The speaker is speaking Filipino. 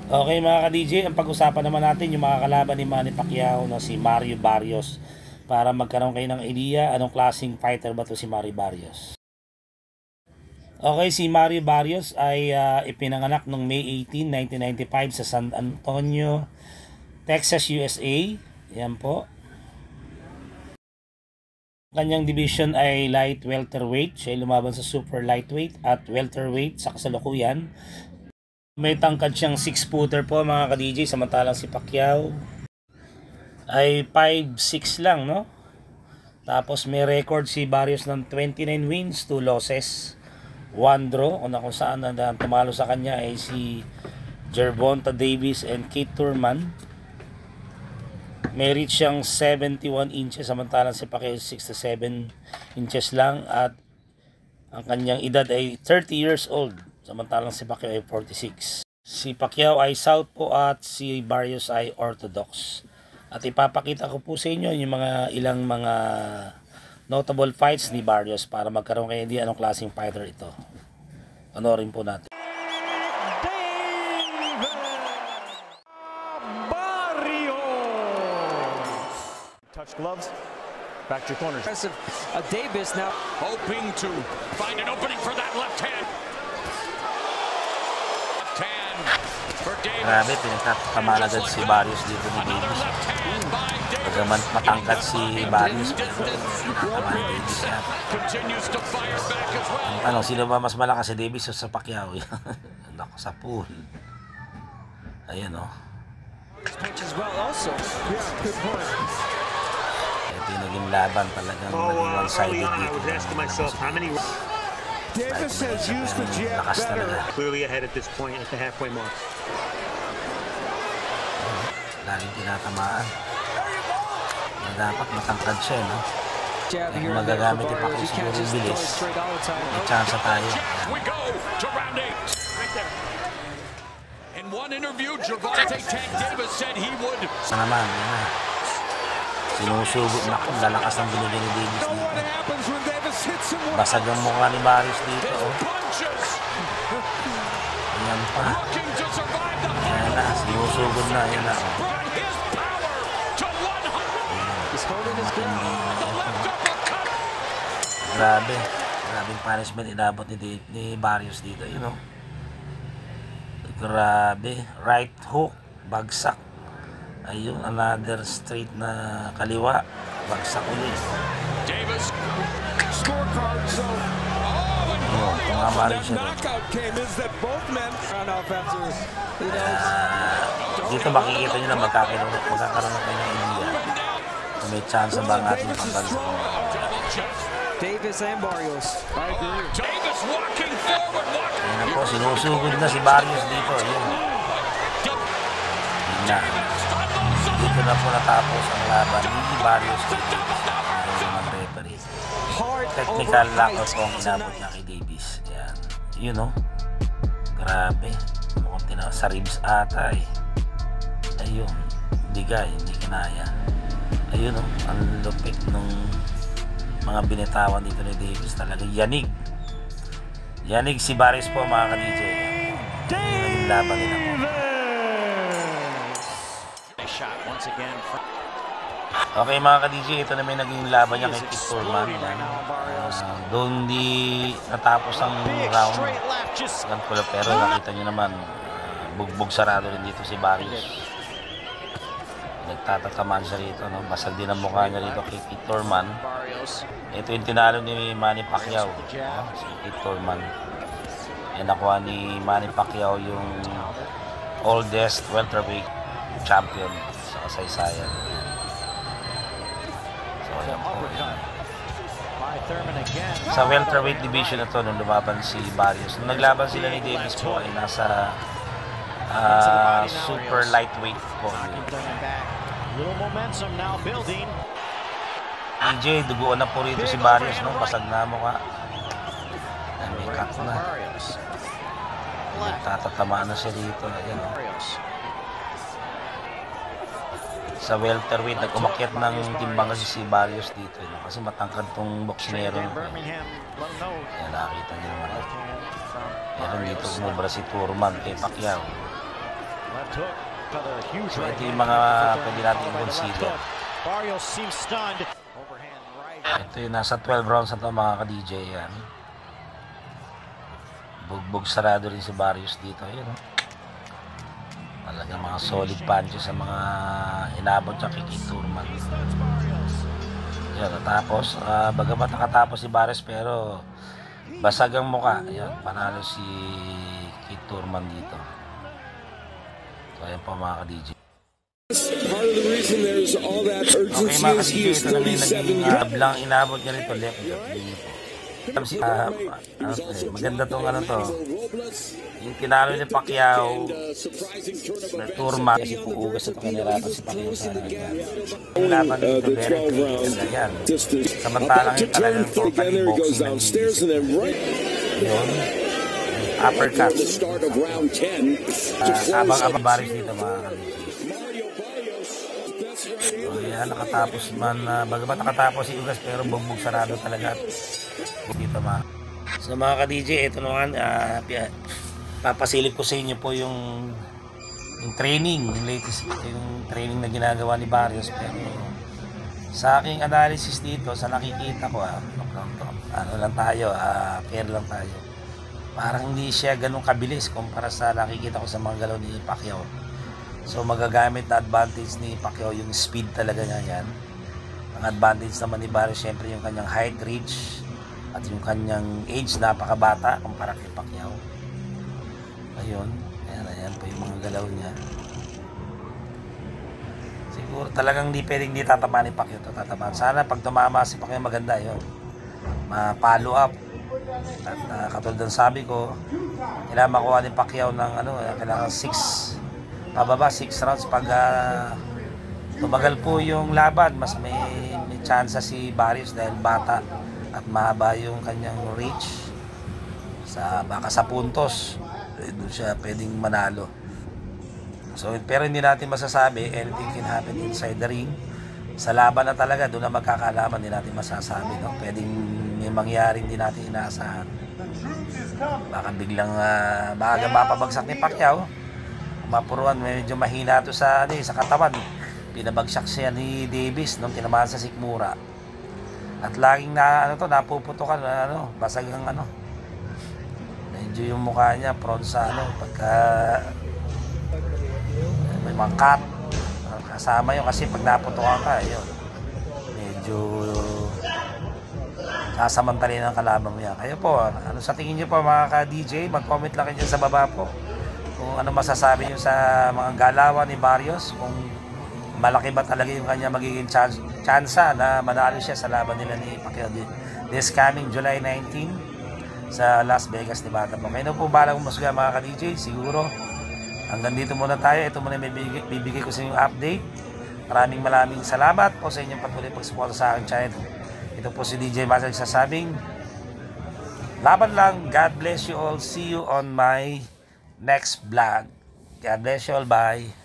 Okay mga ka-DJ, ang pag-usapan naman natin yung mga kalaban ni Manny Pacquiao na si Mario Barrios, para magkaroon kayo ng idea anong klaseng fighter ba to si Mario Barrios. Okay, si Mario Barrios ay ipinanganak noong May 18, 1995 sa San Antonio, Texas, USA. Yan po. Kanyang division ay light welterweight. Siya ay lumaban sa super lightweight at welterweight sa kasalukuyan. May tangkad siyang 6-footer po mga ka-DJ, samantalang si Pacquiao ay 5'6 lang, no? Tapos may record si Barrios ng 29 wins, 2 losses, 1 draw, kung saan na tumalo sa kanya ay si Gervonta Davis and Keith Thurman. May reach siyang 71 inches, samantalang si Pacquiao 67 inches lang, at ang kanyang edad ay 30 years old, samantalang si Pacquiao ay 46. Si Pacquiao ay southpaw at si Barrios ay orthodox. At ipapakita ko po sa inyo yung ilang mga notable fights ni Barrios para magkaroon kayo idea anong klaseng fighter ito. Panorin po natin. Barrios. Touch gloves. Back to your corners. Davis now hoping to find an opening for that left hand. Left hand for Davis. Grabe, pinagtatamalagan si Barrios dito ni Davis. Bagaman matangkad si Barrios, pinagtatamaan ni Davis yan. Ano, sino ba mas malakas, si Davis o sa Pacquiao? Nako, sa pool. Ayan, oh. Ito yung naging laban, talagang naging one-sided dito. Davis has used the jab better. Clearly ahead at this point at the halfway mark. Laging tinatamaan. Dapat matangkad siya, no? Kung magagamit yung Pacquiao siguro yung bilis, may chance tayo. We go to round 8. Right there. In one interview, Gervonta Tank Davis said he would. Sa naman, yun na. Sinusugot na kung lalakas ng binigay ni Davis dito. Basag ang mukha ni Barrios dito, oh. Ayan pa. Ayan na, sinusugot na, ayan na, oh. Grabe, grabing punishment inabot ni Barrios dito, you know. Grabe, right hook, bagsak. Ayun, another straight na kaliwa, bagsak ulit. Davis scorecard zone. Tumama rin siya rin. Dito makikita nyo na magkakaroon kayo ng idea kung may chance ba ang ating pambansa. Davis and Barrios. Davis walking forward. Ayan na po, sinusugod na si Barrios dito. Ayun. Na. Dito na po natapos ang laban ni Barrios kay Davis. Ayun naman referee. Technical knockout po ang inabot niya kay Davis. Ayan. Yun, no? Grabe. Mukhang sa ribs ata eh. Ayun. Bigay, hindi kinaya. Ayun, no? Ang lupit nung mga binitawan dito ni Davis, talaga yanig. Yanig si Barrios po mga ka-DJ. Yung laban nila po. Okay mga ka-DJ, ito na may naging laban niya kay Keith Thurman. Doon di natapos ang round. Pero nakita nyo naman, bugbog sarado rin dito si Barrios. Nagtatatamaan siya rito, no? Basag din ang mukha niya rito kay Keith Thurman. Ito yung tinalo ni Manny Pacquiao, no? Si Keith Thurman. Nakuha ni Manny Pacquiao yung oldest welterweight champion sa kasaysayan. So ayan po. Sa welterweight division na to, nung lumaban si Barrios, nung naglaban sila ni Davis po ay nasa super lightweight po. Little momentum now building. EJ, duguan na po rito si Barrios, no? Basag na mukha. May cut na. Tatatamaan na siya dito. Ayan, no? Sa welterweight, nag-umakyat ng timbangan si Barrios dito, no? Kasi matangkad tong boksingero. Ayan, nakita niyo naman. Meron dito umubra si Thurman kay Pacquiao. Left hook. Another huge So right ito yung hand. mga pwede natin i-consider. Barrios seems stunned. Overhand right. Ito yung nasa 12 rounds na ito mga ka-DJ yan. Bugbog sarado rin si Barrios dito. Yun, no? Talagang mga solid punches sa mga inabot niya kay Keith Thurman. Yan, tapos bagamat nakatapos si Barrios pero basag ang muka. Yan, panalo si Keith Thurman dito. So ayan po mga ka-DJ. Part of the reason there's all that Okay urgency mga is he ka-DJ, is ito na may 37 naging years blang inabot niya rito. Left po. Maganda tong ano to. Yung tinalo ni Pacquiao na Thurman kasi puugas ito kanirapan si Pacquiao sa yung laban dito very critical yan. Samantalang yung talagang totally boxing ng yun, uppercut. Abang-abang baris dito mga kalito. So yan, nakatapos man, bagamat nakatapos si Ugas pero bugbog sarado talaga dito mga. So mga ka-DJ, ito naman, papasilip ko sa inyo po yung training, yung latest yung training na ginagawa ni Barrios. Pero sa aking analysis dito, sa nakikita ko, ano lang tayo, fair lang tayo. Parang hindi siya ganun kabilis kumpara sa nakikita ko sa mga galaw ni Pacquiao. So magagamit na advantage ni Pacquiao yung speed talaga niya yan. Ang advantage naman ni Barrios syempre yung kanyang height, reach at yung kanyang age, napakabata kumpara kay Pacquiao. Ayun, ayan po yung mga galaw niya. Siguro talagang di pwedeng di tatamaan ni Pacquiao ito, tatamaan. Sana pag tumama si Pacquiao maganda yun, ma-follow up. At katulad ng sabi ko, kailangan makuha ni Pacquiao ng kailangan 6 pababa, 6 rounds. Pag tumagal po yung laban, mas may chance si Barrios dahil bata at mahaba yung kanyang reach baka sa puntos, doon siya pwedeng manalo. So pero hindi natin masasabi, anything can happen inside the ring. Sa laban na talaga, doon na magkakalaman, hindi natin masasabi, no? Pwedeng may mangyari hindi natin inaasahan. Baka biglang baka mapabagsak ni Pacquiao. Mapuruan, medyo mahina to sa katawan. Pinabagsak siya ni Davis nung tinamaan sa sikmura. At laging napuputukan, basag ang medyo yung mukha niya prone sa pagka may mga cut. Kasama yun kasi pag naputukan ka, yun, medyo sasamantali ng kalaban mo yan. Kayo po, ano sa tingin nyo po mga ka-DJ? Mag-comment lang kayo sa baba po kung ano masasabi nyo sa mga galawan ni Barrios, kung malaki ba talaga yung kanya magiging tsansa na manalo siya sa laban nila ni Pacquiao this coming July 19 sa Las Vegas, Nevada po. Kayo po balang umusga mga ka-DJ. Siguro hanggang dito muna tayo. Ito muna yung bibigay ko sa inyong update. Maraming salamat po sa inyong patuloy pagsuporta sa aking channel. Ito po si DJ Master sasabing laban lang. God bless you all. See you on my next vlog. God bless you all. Bye.